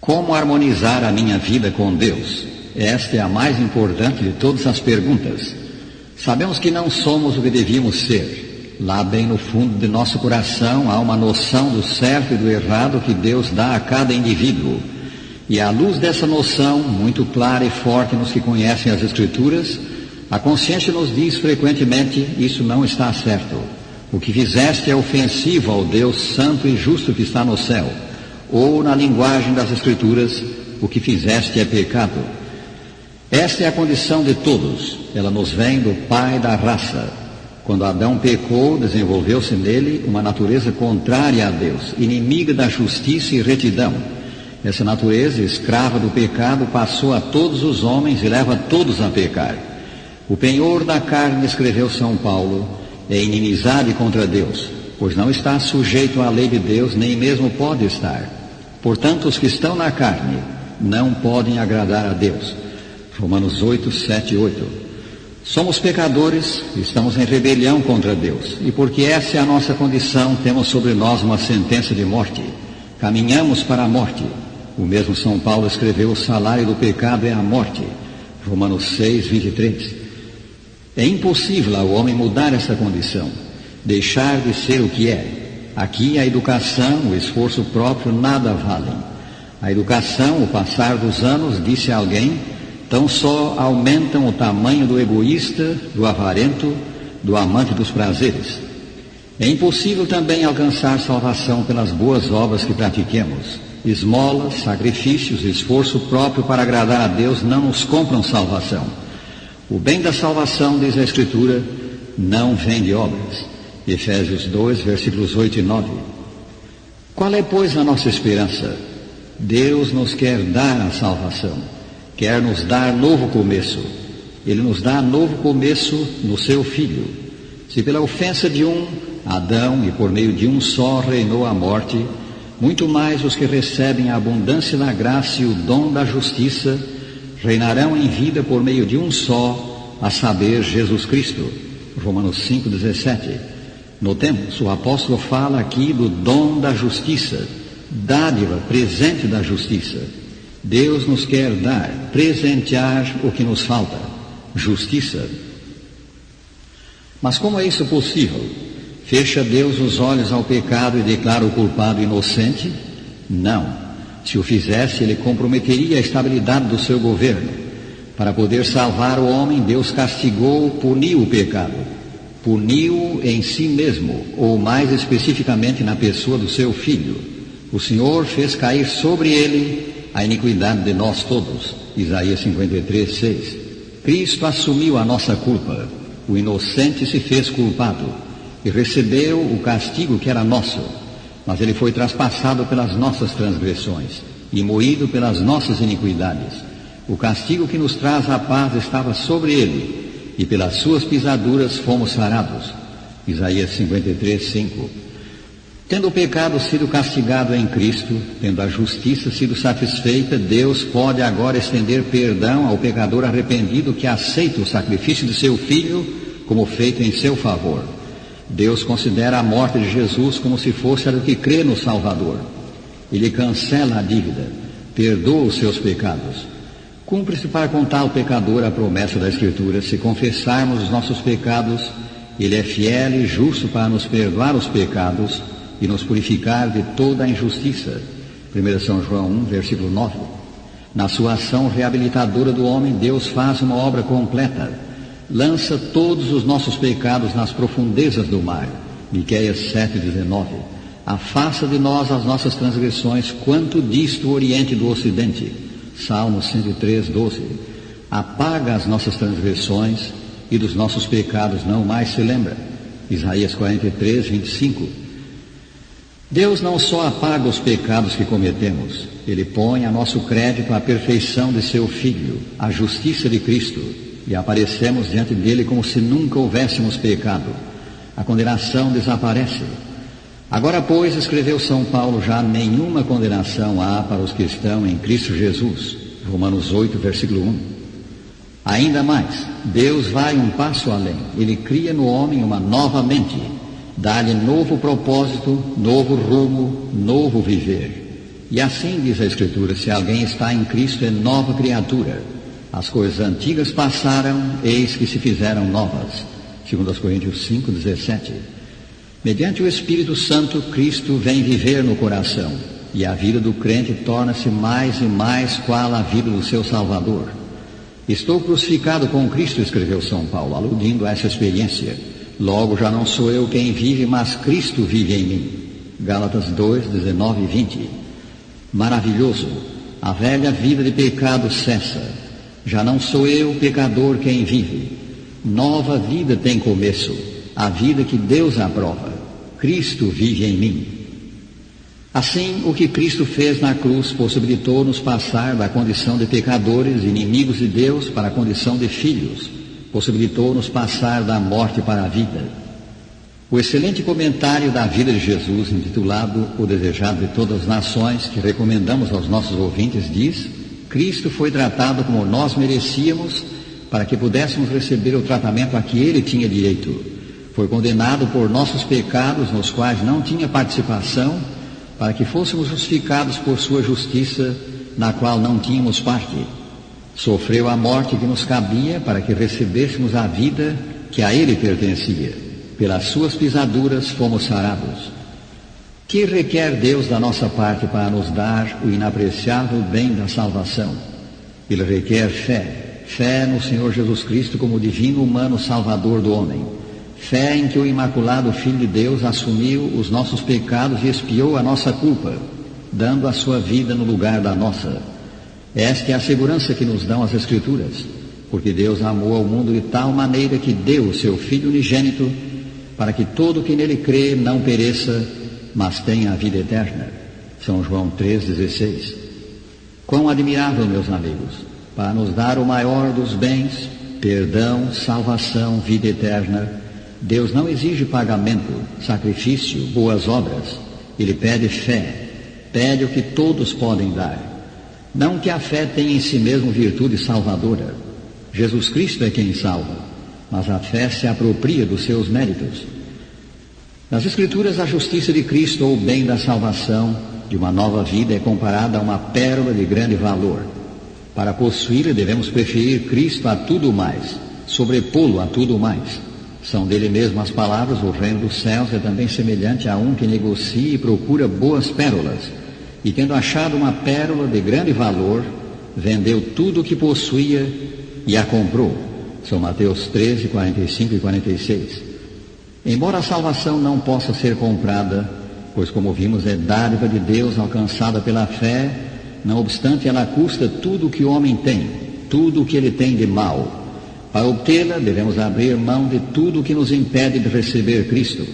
Como harmonizar a minha vida com Deus? Esta é a mais importante de todas as perguntas. Sabemos que não somos o que devíamos ser. Lá bem no fundo de nosso coração há uma noção do certo e do errado que Deus dá a cada indivíduo. E à luz dessa noção, muito clara e forte nos que conhecem as Escrituras, a consciência nos diz frequentemente: isso não está certo. O que fizeste é ofensivo ao Deus santo e justo que está no céu. Ou, na linguagem das Escrituras, o que fizeste é pecado. Esta é a condição de todos. Ela nos vem do pai da raça. Quando Adão pecou, desenvolveu-se nele uma natureza contrária a Deus, inimiga da justiça e retidão. Essa natureza, escrava do pecado, passou a todos os homens e leva todos a pecar. O penhor da carne, escreveu São Paulo, é inimizade contra Deus, pois não está sujeito à lei de Deus, nem mesmo pode estar. Portanto, os que estão na carne não podem agradar a Deus. Romanos 8, 7 e 8. Somos pecadores, estamos em rebelião contra Deus, e porque essa é a nossa condição, temos sobre nós uma sentença de morte. Caminhamos para a morte. O mesmo São Paulo escreveu: o salário do pecado é a morte. Romanos 6, 23. É impossível ao homem mudar essa condição, deixar de ser o que é. Aqui a educação, o esforço próprio nada valem. A educação, o passar dos anos, disse alguém, tão só aumentam o tamanho do egoísta, do avarento, do amante dos prazeres. É impossível também alcançar salvação pelas boas obras que pratiquemos. Esmolas, sacrifícios, esforço próprio para agradar a Deus não nos compram salvação. O bem da salvação, diz a Escritura, não vem de obras. Efésios 2, versículos 8 e 9. Qual é, pois, a nossa esperança? Deus nos quer dar a salvação, quer nos dar novo começo. Ele nos dá novo começo no seu Filho. Se pela ofensa de um, Adão, e por meio de um só reinou a morte, muito mais os que recebem a abundância da graça e o dom da justiça reinarão em vida por meio de um só, a saber, Jesus Cristo. Romanos 5, 17. Notemos, o apóstolo fala aqui do dom da justiça, dádiva, presente da justiça. Deus nos quer dar, presentear o que nos falta, justiça. Mas como é isso possível? Fecha Deus os olhos ao pecado e declara o culpado inocente? Não. Se o fizesse, ele comprometeria a estabilidade do seu governo. Para poder salvar o homem, Deus castigou, puniu o pecado. Puniu em si mesmo, ou mais especificamente na pessoa do seu Filho. O Senhor fez cair sobre ele a iniquidade de nós todos. Isaías 53, 6. Cristo assumiu a nossa culpa. O inocente se fez culpado e recebeu o castigo que era nosso. Mas ele foi traspassado pelas nossas transgressões e moído pelas nossas iniquidades. O castigo que nos traz a paz estava sobre ele, e pelas suas pisaduras fomos sarados. Isaías 53, 5. Tendo o pecado sido castigado em Cristo, tendo a justiça sido satisfeita, Deus pode agora estender perdão ao pecador arrependido que aceita o sacrifício de seu Filho como feito em seu favor. Deus considera a morte de Jesus como se fosse a do que crê no Salvador. Ele cancela a dívida, perdoa os seus pecados. Cumpre-se para com tal pecador a promessa da Escritura: se confessarmos os nossos pecados, Ele é fiel e justo para nos perdoar os pecados e nos purificar de toda a injustiça. 1 São João 1, versículo 9. Na sua ação reabilitadora do homem, Deus faz uma obra completa. Lança todos os nossos pecados nas profundezas do mar. Miqueias 7, 19. Afasta de nós as nossas transgressões, quanto dista o Oriente do Ocidente. Salmo 103, 12. Apaga as nossas transgressões e dos nossos pecados não mais se lembra. Isaías 43, 25. Deus não só apaga os pecados que cometemos, Ele põe a nosso crédito a perfeição de seu Filho, a justiça de Cristo, e aparecemos diante dele como se nunca houvéssemos pecado. A condenação desaparece. Agora, pois, escreveu São Paulo, já nenhuma condenação há para os que estão em Cristo Jesus. Romanos 8, versículo 1. Ainda mais, Deus vai um passo além. Ele cria no homem uma nova mente, dá-lhe novo propósito, novo rumo, novo viver. E assim diz a Escritura: se alguém está em Cristo, é nova criatura. As coisas antigas passaram, eis que se fizeram novas. 2 Coríntios 5:17. Mediante o Espírito Santo, Cristo vem viver no coração, e a vida do crente torna-se mais e mais qual a vida do seu Salvador. Estou crucificado com Cristo, escreveu São Paulo, aludindo a essa experiência. Logo já não sou eu quem vive, mas Cristo vive em mim. Gálatas 2:19 e 20. Maravilhoso! A velha vida de pecado cessa. Já não sou eu, pecador, quem vive. Nova vida tem começo, a vida que Deus aprova. Cristo vive em mim. Assim, o que Cristo fez na cruz possibilitou-nos passar da condição de pecadores, inimigos de Deus, para a condição de filhos. Possibilitou-nos passar da morte para a vida. O excelente comentário da vida de Jesus, intitulado O Desejado de Todas as Nações, que recomendamos aos nossos ouvintes, diz: Cristo foi tratado como nós merecíamos, para que pudéssemos receber o tratamento a que ele tinha direito. Foi condenado por nossos pecados, nos quais não tinha participação, para que fôssemos justificados por sua justiça, na qual não tínhamos parte. Sofreu a morte que nos cabia, para que recebêssemos a vida que a ele pertencia. Pelas suas pisaduras fomos sarados. Que requer Deus da nossa parte para nos dar o inapreciável bem da salvação? Ele requer fé no Senhor Jesus Cristo como divino humano Salvador do homem. Fé em que o Imaculado Filho de Deus assumiu os nossos pecados e expiou a nossa culpa, dando a sua vida no lugar da nossa. Esta é a segurança que nos dão as Escrituras, porque Deus amou ao mundo de tal maneira que deu o seu Filho unigênito, para que todo o que nele crê não pereça, mas tenha a vida eterna. São João 3,16. Quão admirável, meus amigos, para nos dar o maior dos bens, perdão, salvação, vida eterna. Deus não exige pagamento, sacrifício, boas obras. Ele pede fé, pede o que todos podem dar. Não que a fé tenha em si mesmo virtude salvadora. Jesus Cristo é quem salva, mas a fé se apropria dos seus méritos. Nas Escrituras, a justiça de Cristo, ou o bem da salvação, de uma nova vida, é comparada a uma pérola de grande valor. Para possuí-la, devemos preferir Cristo a tudo mais, sobrepô-lo a tudo mais. São dele mesmo as palavras: o reino dos céus é também semelhante a um que negocia e procura boas pérolas. E tendo achado uma pérola de grande valor, vendeu tudo o que possuía e a comprou. São Mateus 13, 45 e 46. Embora a salvação não possa ser comprada, pois, como vimos, é dádiva de Deus alcançada pela fé, não obstante ela custa tudo o que o homem tem, tudo o que ele tem de mal. Para obtê-la, devemos abrir mão de tudo o que nos impede de receber Cristo.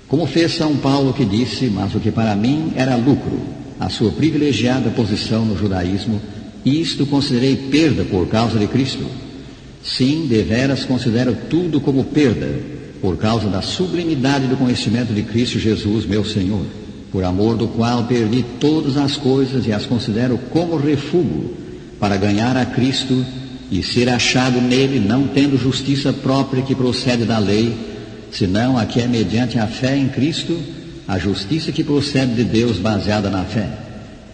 Como fez São Paulo, que disse: mas o que para mim era lucro, a sua privilegiada posição no judaísmo, isto considerei perda por causa de Cristo. Sim, deveras considero tudo como perda, por causa da sublimidade do conhecimento de Cristo Jesus, meu Senhor, por amor do qual perdi todas as coisas e as considero como refúgio, para ganhar a Cristo e ser achado nele, não tendo justiça própria que procede da lei, senão a que é mediante a fé em Cristo, a justiça que procede de Deus baseada na fé.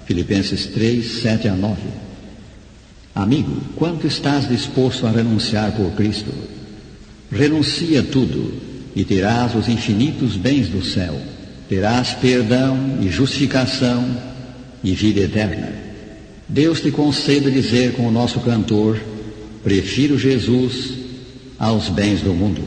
Filipenses 3, 7 a 9. Amigo, quanto estás disposto a renunciar por Cristo? Renuncia tudo e terás os infinitos bens do céu. Terás perdão e justificação e vida eterna. Deus te conceda dizer com o nosso cantor: prefiro Jesus aos bens do mundo.